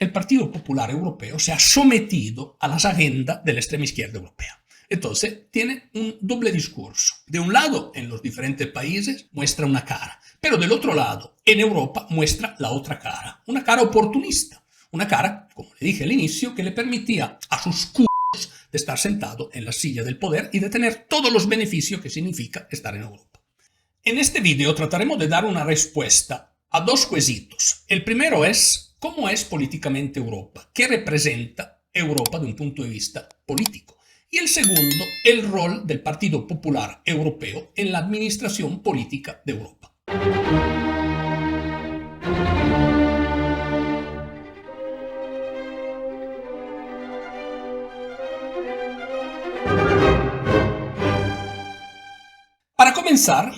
el Partido Popular Europeo se ha sometido a las agendas de la extrema izquierda europea. Entonces, tiene un doble discurso. De un lado, en los diferentes países, muestra una cara, pero del otro lado, en Europa, muestra la otra cara, una cara oportunista, una cara, como le dije al inicio, que le permitía a sus culos de estar sentado en la silla del poder y de tener todos los beneficios que significa estar en Europa. En este vídeo trataremos de dar una respuesta a dos quesitos. El primero es, ¿cómo es políticamente Europa? ¿Qué representa Europa de un punto de vista político? Y el segundo, el rol del Partido Popular Europeo en la administración política de Europa. Para comenzar,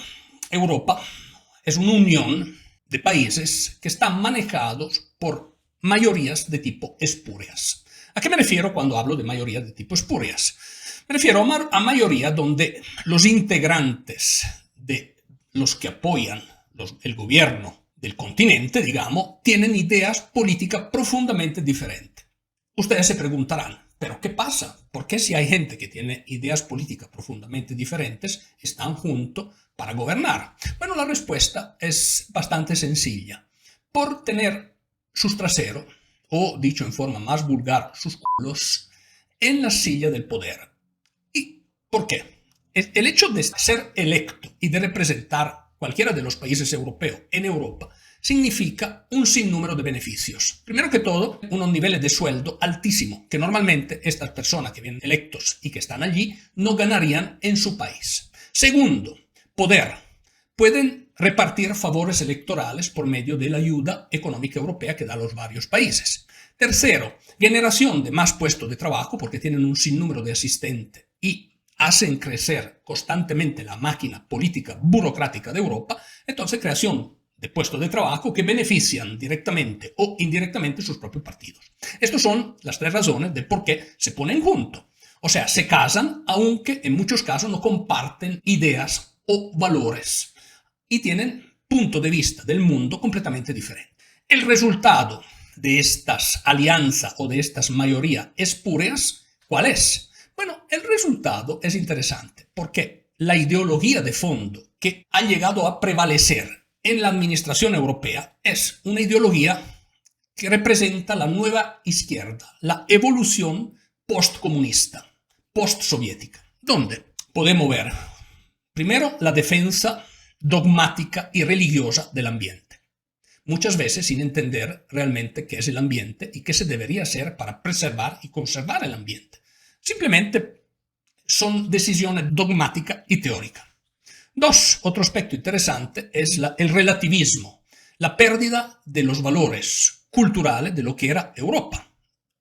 Europa es una unión de países que están manejados por mayorías de tipo espurias. ¿A qué me refiero cuando hablo de mayorías de tipo espurias? Me refiero a mayoría donde los integrantes de los que apoyan el gobierno del continente, digamos, tienen ideas políticas profundamente diferentes. Ustedes se preguntarán, ¿pero qué pasa? ¿Por qué si hay gente que tiene ideas políticas profundamente diferentes, están juntos para gobernar? Bueno, la respuesta es bastante sencilla. Por tener sus traseros, o dicho en forma más vulgar, sus culos, en la silla del poder. ¿Y por qué? El hecho de ser electo y de representar cualquiera de los países europeos en Europa significa un sinnúmero de beneficios. Primero que todo, unos niveles de sueldo altísimos, que normalmente estas personas que vienen electos y que están allí no ganarían en su país. Segundo, poder. Pueden repartir favores electorales por medio de la ayuda económica europea que da a los varios países. Tercero, generación de más puestos de trabajo porque tienen un sinnúmero de asistentes y hacen crecer constantemente la máquina política burocrática de Europa. Entonces, creación de puestos de trabajo que benefician directamente o indirectamente sus propios partidos. Estas son las tres razones de por qué se ponen juntos. O sea, se casan, aunque en muchos casos no comparten ideas o valores y tienen puntos de vista del mundo completamente diferentes. El resultado de estas alianzas o de estas mayorías espurias, ¿cuál es? Bueno, el resultado es interesante porque la ideología de fondo que ha llegado a prevalecer en la administración europea es una ideología que representa la nueva izquierda, la evolución postcomunista, postsoviética, donde podemos ver primero la defensa dogmática y religiosa del ambiente, muchas veces sin entender realmente qué es el ambiente y qué se debería hacer para preservar y conservar el ambiente. Simplemente son decisiones dogmáticas y teóricas. Dos, otro aspecto interesante es el relativismo, la pérdida de los valores culturales de lo que era Europa.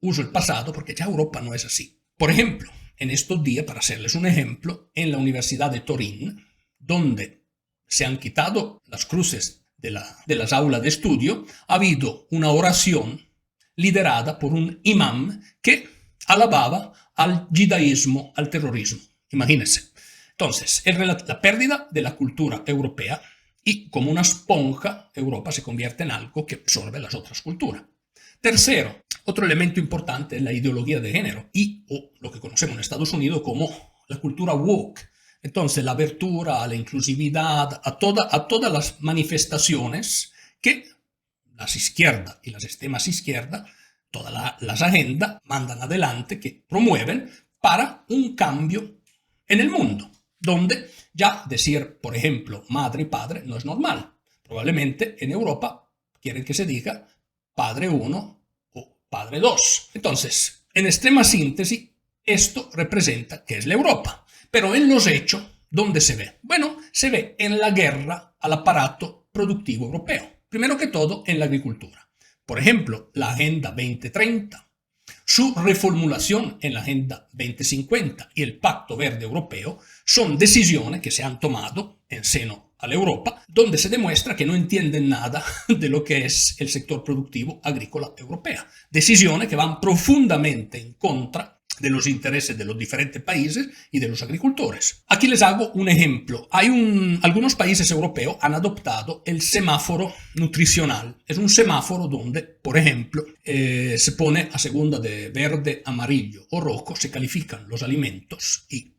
Uso el pasado porque ya Europa no es así. Por ejemplo, en estos días, para hacerles un ejemplo, en la Universidad de Turín, donde se han quitado las cruces de las aulas de estudio, ha habido una oración liderada por un imán que alababa al judaísmo, al terrorismo. Imagínense. Entonces, la pérdida de la cultura europea y como una esponja, Europa se convierte en algo que absorbe las otras culturas. Tercero, otro elemento importante es la ideología de género o lo que conocemos en Estados Unidos como la cultura woke. Entonces, la apertura a la inclusividad, a todas las manifestaciones que las izquierdas y las extremas izquierdas, todas las agendas mandan adelante, que promueven para un cambio en el mundo, donde ya decir, por ejemplo, madre y padre no es normal. Probablemente en Europa quieren que se diga padre 1 o padre 2. Entonces, en extrema síntesis, esto representa que es la Europa. Pero en los hechos, ¿dónde se ve? Bueno, se ve en la guerra al aparato productivo europeo. Primero que todo, en la agricultura. Por ejemplo, la Agenda 2030, su reformulación en la Agenda 2050 y el Pacto Verde Europeo son decisiones que se han tomado en seno a la Europa, donde se demuestra que no entienden nada de lo que es el sector productivo agrícola europeo. Decisiones que van profundamente en contra de los intereses de los diferentes países y de los agricultores. Aquí les hago un ejemplo. Algunos países europeos han adoptado el semáforo nutricional. Es un semáforo donde, por ejemplo, se pone a segunda de verde, amarillo o rojo, se califican los alimentos y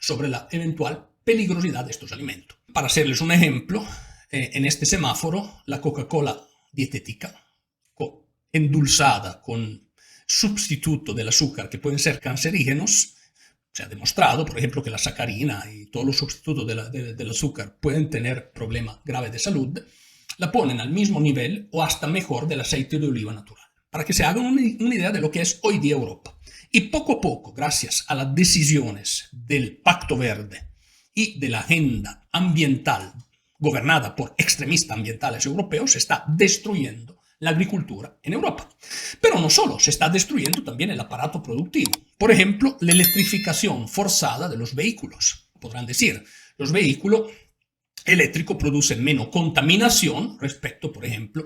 sobre la eventual peligrosidad de estos alimentos. Para hacerles un ejemplo, en este semáforo, la Coca-Cola dietética, endulzada con sustituto del azúcar que pueden ser cancerígenos, se ha demostrado, por ejemplo, que la sacarina y todos los sustitutos del azúcar pueden tener problemas graves de salud, la ponen al mismo nivel o hasta mejor del aceite de oliva natural, para que se hagan una idea de lo que es hoy día Europa. Y poco a poco, gracias a las decisiones del Pacto Verde y de la agenda ambiental gobernada por extremistas ambientales europeos, se está destruyendo la agricultura en Europa. Pero no solo, se está destruyendo también el aparato productivo. Por ejemplo, la electrificación forzada de los vehículos. Podrán decir, los vehículos eléctricos producen menos contaminación respecto, por ejemplo,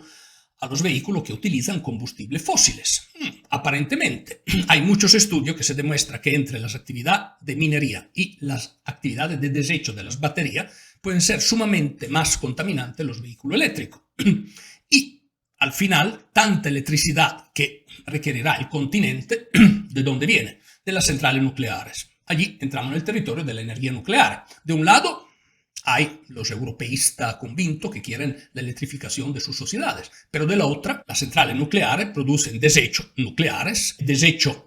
a los vehículos que utilizan combustibles fósiles. Aparentemente, hay muchos estudios que se demuestran que entre las actividades de minería y las actividades de desecho de las baterías pueden ser sumamente más contaminantes los vehículos eléctricos. Y al final, tanta electricidad que requerirá el continente, ¿de dónde viene? De las centrales nucleares. Allí entramos en el territorio de la energía nuclear. De un lado, hay los europeístas convintos que quieren la electrificación de sus sociedades, pero de la otra, las centrales nucleares producen desechos nucleares, desechos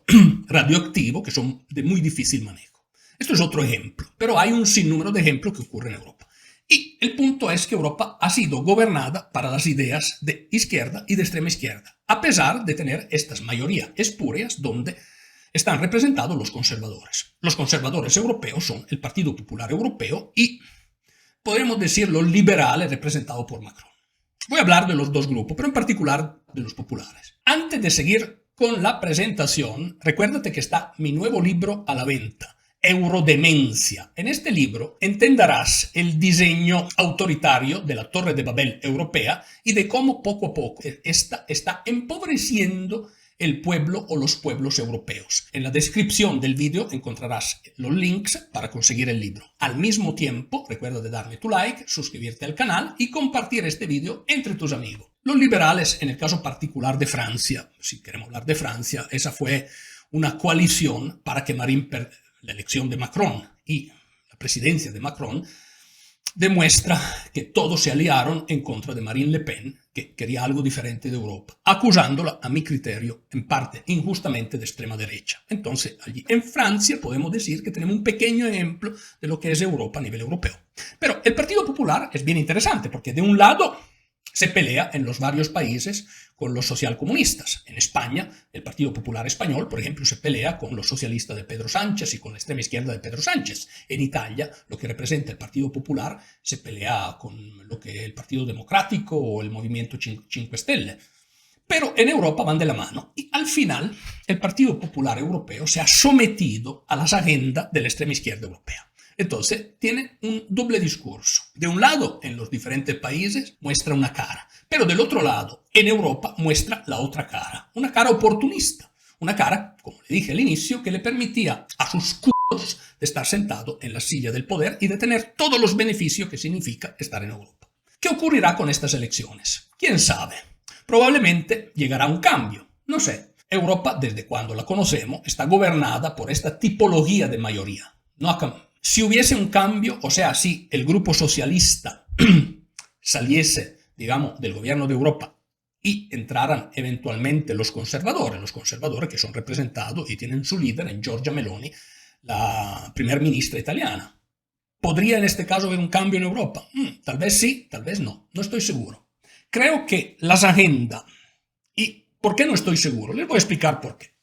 radioactivos que son de muy difícil manejo. Esto es otro ejemplo, pero hay un sinnúmero de ejemplos que ocurren en Europa. Y el punto es que Europa ha sido gobernada para las ideas de izquierda y de extrema izquierda, a pesar de tener estas mayorías espurias donde están representados los conservadores. Los conservadores europeos son el Partido Popular Europeo y, podríamos decir, los liberales representados por Macron. Voy a hablar de los dos grupos, pero en particular de los populares. Antes de seguir con la presentación, recuérdate que está mi nuevo libro a la venta, Eurodemencia. En este libro entenderás el diseño autoritario de la Torre de Babel europea y de cómo poco a poco esta está empobreciendo el pueblo o los pueblos europeos. En la descripción del vídeo encontrarás los links para conseguir el libro. Al mismo tiempo, recuerda de darle tu like, suscribirte al canal y compartir este vídeo entre tus amigos. Los liberales, en el caso particular de Francia, si queremos hablar de Francia, esa fue una coalición para que la elección de Macron y la presidencia de Macron demuestra que todos se aliaron en contra de Marine Le Pen, que quería algo diferente de Europa, acusándola, a mi criterio, en parte injustamente de extrema derecha. Entonces, allí en Francia podemos decir que tenemos un pequeño ejemplo de lo que es Europa a nivel europeo. Pero el Partido Popular es bien interesante porque de un lado se pelea en los varios países con los socialcomunistas. En España, el Partido Popular Español, por ejemplo, se pelea con los socialistas de Pedro Sánchez y con la extrema izquierda de Pedro Sánchez. En Italia, lo que representa el Partido Popular se pelea con lo que el Partido Democrático o el Movimiento Cinque Stelle. Pero en Europa van de la mano y al final el Partido Popular Europeo se ha sometido a las agendas de la extrema izquierda europea. Entonces, tiene un doble discurso. De un lado, en los diferentes países, muestra una cara. Pero del otro lado, en Europa, muestra la otra cara. Una cara oportunista. Una cara, como le dije al inicio, que le permitía a sus culos de estar sentado en la silla del poder y de tener todos los beneficios que significa estar en Europa. ¿Qué ocurrirá con estas elecciones? ¿Quién sabe? Probablemente llegará un cambio. No sé. Europa, desde cuando la conocemos, está gobernada por esta tipología de mayoría. No ha cambiado. Si hubiese un cambio, o sea, si el grupo socialista saliese, digamos, del gobierno de Europa y entraran eventualmente los conservadores que son representados y tienen su líder en Giorgia Meloni, la primer ministra italiana. ¿Podría en este caso haber un cambio en Europa? Tal vez sí, tal vez no estoy seguro. Creo que las agendas, ¿y por qué no estoy seguro? Les voy a explicar por qué.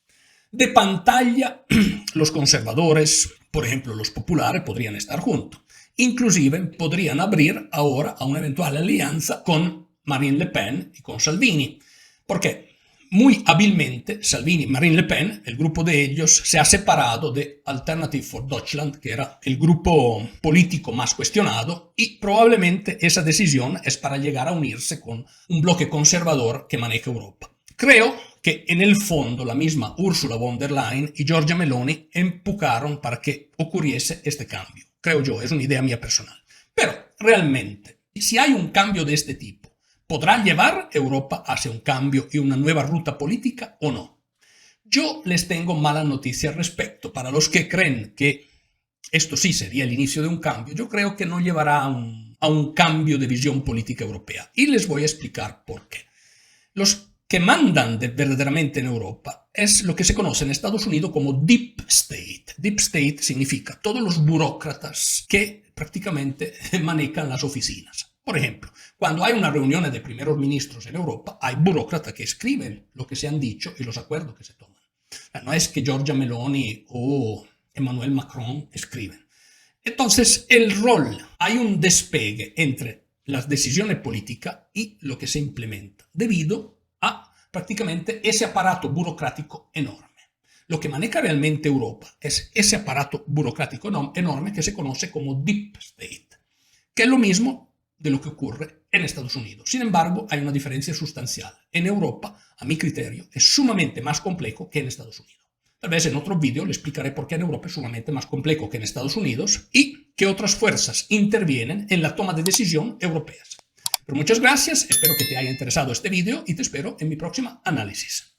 De pantalla, los conservadores, por ejemplo, los populares podrían estar juntos. Inclusive podrían abrir ahora a una eventual alianza con Marine Le Pen y con Salvini. ¿Por qué? Muy hábilmente, Salvini y Marine Le Pen, el grupo de ellos, se ha separado de Alternative for Deutschland, que era el grupo político más cuestionado, y probablemente esa decisión es para llegar a unirse con un bloque conservador que maneja Europa. Creo que en el fondo la misma Ursula von der Leyen y Giorgia Meloni empujaron para que ocurriese este cambio. Creo yo, es una idea mía personal. Pero realmente, si hay un cambio de este tipo, ¿podrá llevar Europa hacia un cambio y una nueva ruta política o no? Yo les tengo mala noticia al respecto. Para los que creen que esto sí sería el inicio de un cambio, yo creo que no llevará a un cambio de visión política europea. Y les voy a explicar por qué. Los que mandan verdaderamente en Europa es lo que se conoce en Estados Unidos como Deep State. Deep State significa todos los burócratas que prácticamente manejan las oficinas. Por ejemplo, cuando hay una reunión de primeros ministros en Europa, hay burócratas que escriben lo que se han dicho y los acuerdos que se toman. No es que Giorgia Meloni o Emmanuel Macron escriben. Entonces, hay un despegue entre las decisiones políticas y lo que se implementa, debido a prácticamente ese aparato burocrático enorme. Lo que maneja realmente Europa es ese aparato burocrático enorme que se conoce como Deep State, que es lo mismo de lo que ocurre en Estados Unidos. Sin embargo, hay una diferencia sustancial. En Europa, a mi criterio, es sumamente más complejo que en Estados Unidos. Tal vez en otro vídeo le explicaré por qué en Europa es sumamente más complejo que en Estados Unidos y qué otras fuerzas intervienen en la toma de decisión europeas. Pero muchas gracias, espero que te haya interesado este vídeo y te espero en mi próxima análisis.